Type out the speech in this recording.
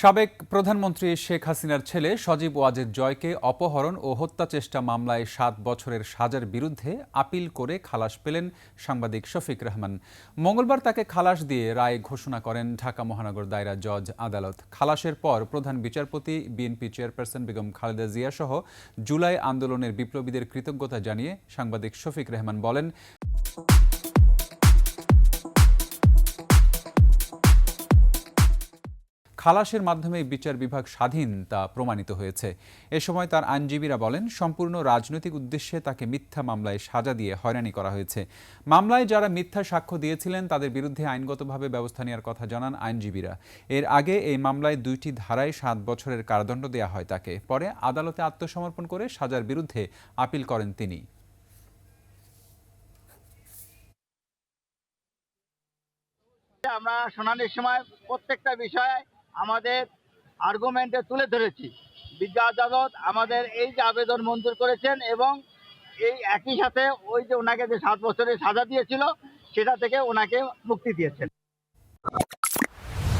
সাবেক প্রধানমন্ত্রী শেখ হাসিনার ছেলে সজীব ওয়াজেদ জয়কে অপহরণ ও হত্যা চেষ্টা মামলায় ৭ বছরের সাজার বিরুদ্ধে আপিল করে খালাস পেলেন সাংবাদিক শফিক রহমান। মঙ্গলবার তাকে খালাস দিয়ে রায় ঘোষণা করেন ঢাকা মহানগর দায়রা জজ আদালত। খালাসের পর প্রধান বিচারপতি, বিএনপি চেয়ারপারসন বেগম খালেদা জিয়া সহ জুলাই আন্দোলনের বিপ্লবীদের কৃতজ্ঞতা জানিয়ে সাংবাদিক শফিক রহমান বলেন, খালাসের মাধ্যমে বিচার বিভাগ স্বাধীন তা প্রমাণিত হয়েছে। এ সময় তার আইনজীবীরা বলেন, সম্পূর্ণ রাজনৈতিক উদ্দেশ্যে তাকে মিথ্যা মামলায় সাজা দিয়ে হয়রানি করা হয়েছে। মামলায় যারা মিথ্যা সাক্ষ্য দিয়েছিলেন তাদের বিরুদ্ধে আইনগতভাবে ব্যবস্থা নেওয়ার কথা জানান আইনজীবীরা। এর আগে এই মামলায় ২টি ধারায় ৭ বছরের কারাদণ্ড দেওয়া হয় তাকে। পরে আদালতে আত্মসমর্পণ করে সাজার বিরুদ্ধে আপিল করেন তিনি। আমরা শুনানির সময় প্রত্যেকটা বিষয়ে আমাদের আর্গুমেন্টে তুলে ধরেছি। বিজ্ঞ আদালত আমাদের এই যে আবেদন মঞ্জুর করেছেন এবং এই একই সাথে ওই যে ওনাকে যে ৭ বছরের সাজা দিয়েছিল সেটা থেকে ওনাকে মুক্তি দিয়েছেন।